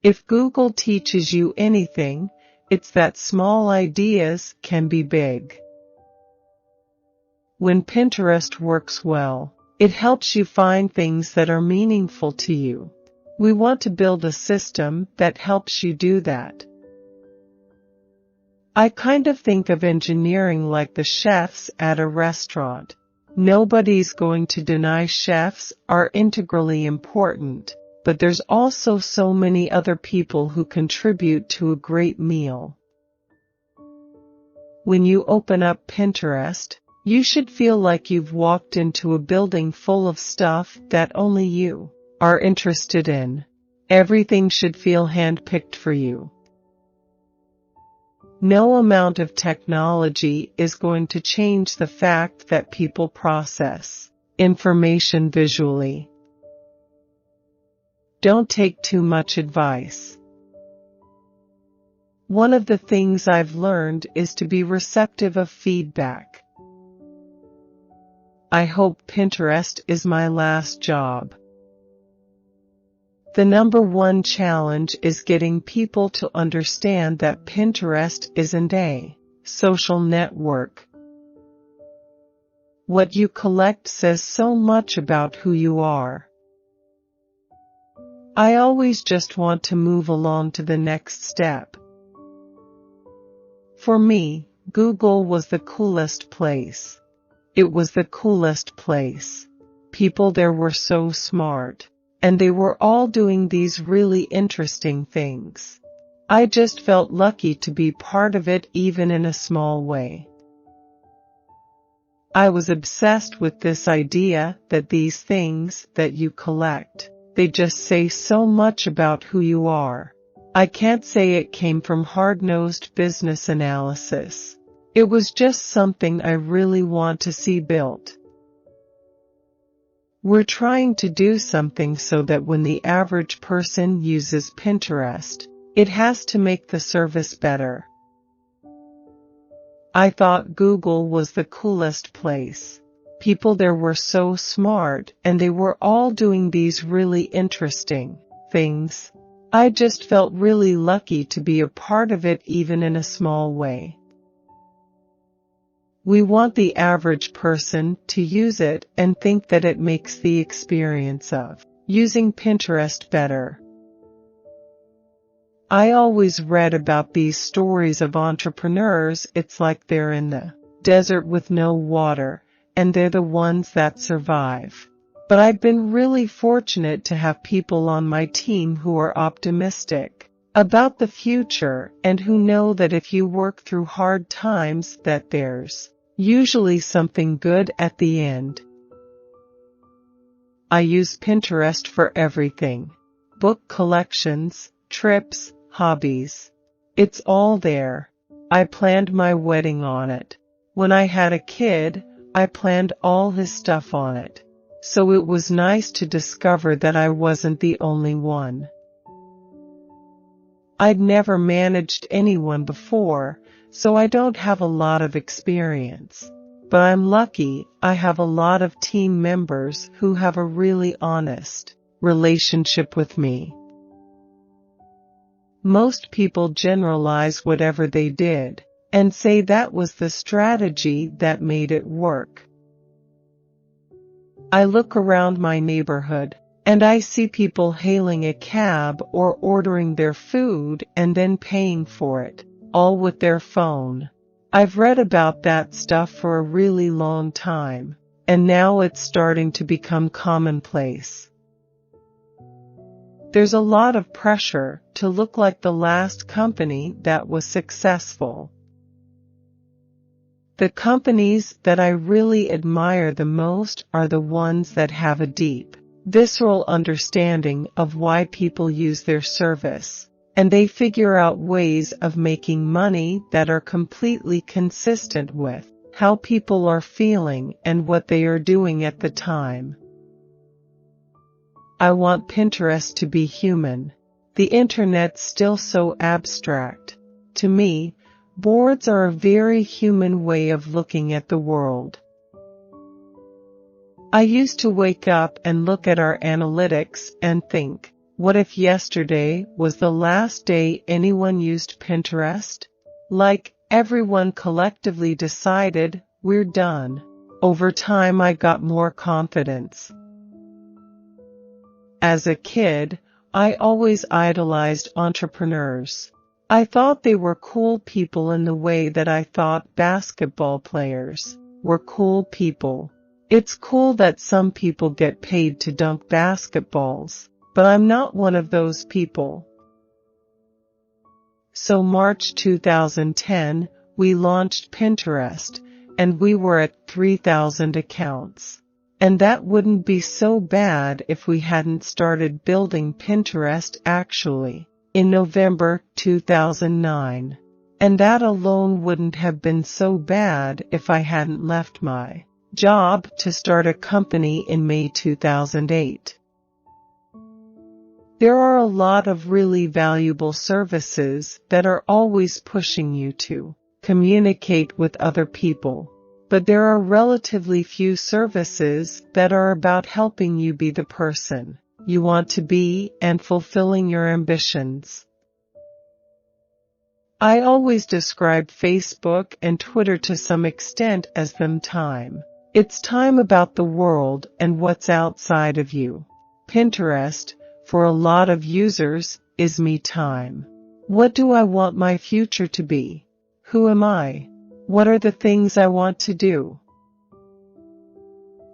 If Google teaches you anything, it's that small ideas can be big. When Pinterest works well, it helps you find things that are meaningful to you. We want to build a system that helps you do that. I kind of think of engineering like the chefs at a restaurant. Nobody's going to deny chefs are integrally important, but there's also so many other people who contribute to a great meal. When you open up Pinterest, you should feel like you've walked into a building full of stuff that only you are interested in. Everything should feel handpicked for you. No amount of technology is going to change the fact that people process information visually. Don't take too much advice. One of the things I've learned is to be receptive of feedback. I hope Pinterest is my last job. The number one challenge is getting people to understand that Pinterest isn't a social network. What you collect says so much about who you are. I always just want to move along to the next step. For me, Google was the coolest place. It was the coolest place. People there were so smart. And they were all doing these really interesting things. I just felt lucky to be part of it even in a small way. I was obsessed with this idea that these things that you collect, they just say so much about who you are. I can't say it came from hard-nosed business analysis. It was just something I really want to see built. We're trying to do something so that when the average person uses Pinterest, it has to make the service better. I thought Google was the coolest place. People there were so smart and they were all doing these really interesting things. I just felt really lucky to be a part of it even in a small way. We want the average person to use it and think that it makes the experience of using Pinterest better. I always read about these stories of entrepreneurs. It's like they're in the desert with no water, and they're the ones that survive. But I've been really fortunate to have people on my team who are optimistic about the future and who know that if you work through hard times that there's usually something good at the end. I use Pinterest for everything. Book collections, trips, hobbies. It's all there. I planned my wedding on it. When I had a kid, I planned all his stuff on it. So it was nice to discover that I wasn't the only one. I'd never managed anyone before, so I don't have a lot of experience. But I'm lucky I have a lot of team members who have a really honest relationship with me. Most people generalize whatever they did and say that was the strategy that made it work. I look around my neighborhood and I see people hailing a cab or ordering their food and then paying for it, all with their phone. I've read about that stuff for a really long time, and now it's starting to become commonplace. There's a lot of pressure to look like the last company that was successful. The companies that I really admire the most are the ones that have a deep, visceral understanding of why people use their service, and they figure out ways of making money that are completely consistent with how people are feeling and what they are doing at the time. I want Pinterest to be human. The internet's still so abstract. To me, boards are a very human way of looking at the world. I used to wake up and look at our analytics and think, What if yesterday was the last day anyone used Pinterest? Like, everyone collectively decided, we're done. Over time I got more confidence. As a kid, I always idolized entrepreneurs. I thought they were cool people in the way that I thought basketball players were cool people. It's cool that some people get paid to dunk basketballs, but I'm not one of those people. So March 2010, we launched Pinterest, and we were at 3,000 accounts. And that wouldn't be so bad if we hadn't started building Pinterest actually in November 2009. And that alone wouldn't have been so bad if I hadn't left my job to start a company in May 2008. There are a lot of really valuable services that are always pushing you to communicate with other people. But there are relatively few services that are about helping you be the person you want to be and fulfilling your ambitions. I always describe Facebook and Twitter to some extent as them time. It's time about the world and what's outside of you. Pinterest, for a lot of users, is me time. What do I want my future to be? Who am I? What are the things I want to do?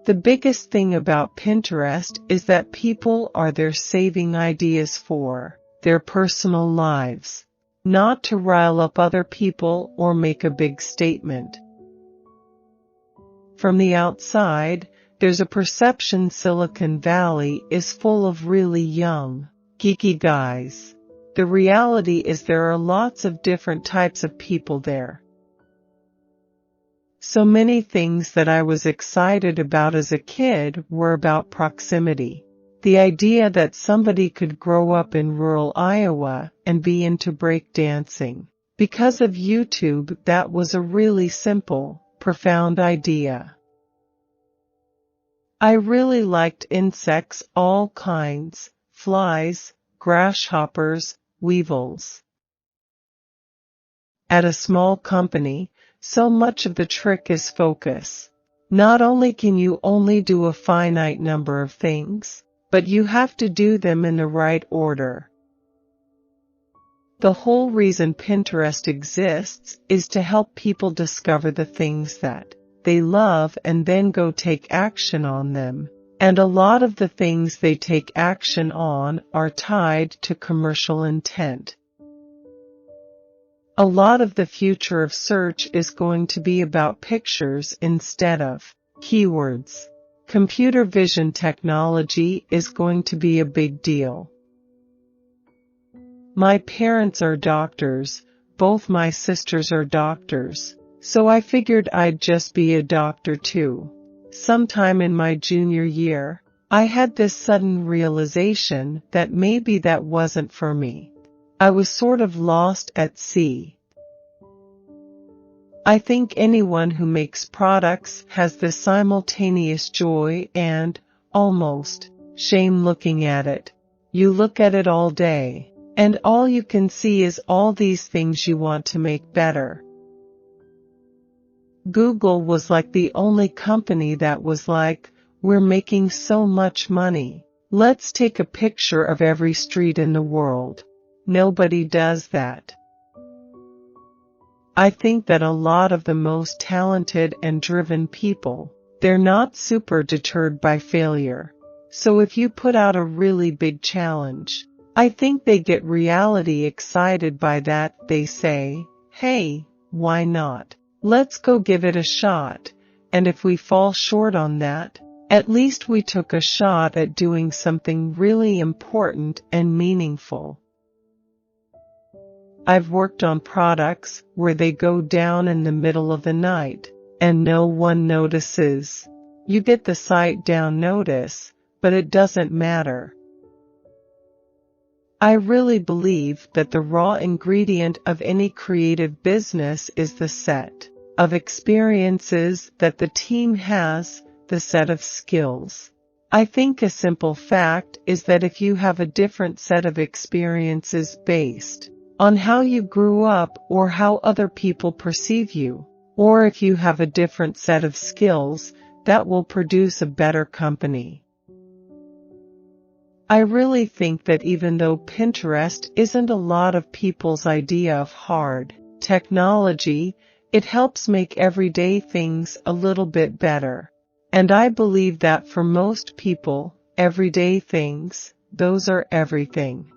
The biggest thing about Pinterest is that people are there saving ideas for their personal lives, not to rile up other people or make a big statement. From the outside, there's a perception Silicon Valley is full of really young, geeky guys. The reality is there are lots of different types of people there. So many things that I was excited about as a kid were about proximity. The idea that somebody could grow up in rural Iowa and be into breakdancing. Because of YouTube, that was a really simple, profound idea. I really liked insects, all kinds, flies, grasshoppers, weevils. At a small company, so much of the trick is focus. Not only can you only do a finite number of things, but you have to do them in the right order. The whole reason Pinterest exists is to help people discover the things that they love and then go take action on them. And a lot of the things they take action on are tied to commercial intent. A lot of the future of search is going to be about pictures instead of keywords. Computer vision technology is going to be a big deal. My parents are doctors, both my sisters are doctors, so I figured I'd just be a doctor too. Sometime in my junior year, I had this sudden realization that maybe that wasn't for me. I was sort of lost at sea. I think anyone who makes products has this simultaneous joy and, almost, shame looking at it. You look at it all day, and all you can see is all these things you want to make better. Google was like the only company that was like, we're making so much money. Let's take a picture of every street in the world. Nobody does that. I think that a lot of the most talented and driven people, they're not super deterred by failure. So if you put out a really big challenge, I think they get reality excited by that. They say, hey, why not? Let's go give it a shot. And if we fall short on that, at least we took a shot at doing something really important and meaningful. I've worked on products where they go down in the middle of the night, and no one notices. You get the site down notice, but it doesn't matter. I really believe that the raw ingredient of any creative business is the set of experiences that the team has, the set of skills I think a simple fact is that if you have a different set of experiences based on how you grew up or how other people perceive you, or if you have a different set of skills, that will produce a better company. I really think that even though Pinterest isn't a lot of people's idea of hard technology, it helps make everyday things a little bit better. And I believe that for most people, everyday things, those are everything.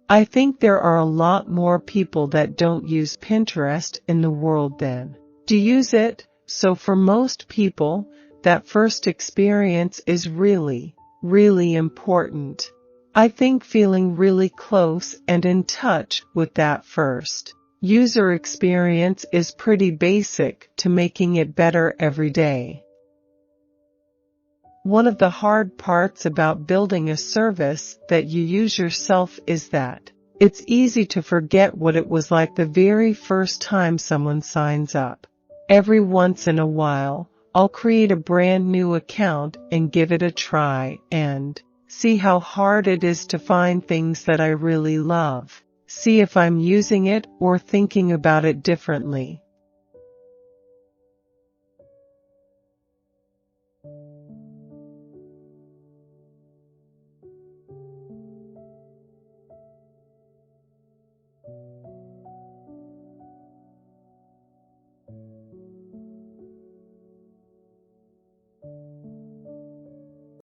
I think there are a lot more people that don't use Pinterest in the world than do use it, so for most people, that first experience is really, really important. I think feeling really close and in touch with that first user experience is pretty basic to making it better every day. One of the hard parts about building a service that you use yourself is that it's easy to forget what it was like the very first time someone signs up. Every once in a while, I'll create a brand new account and give it a try and see how hard it is to find things that I really love. See if I'm using it or thinking about it differently.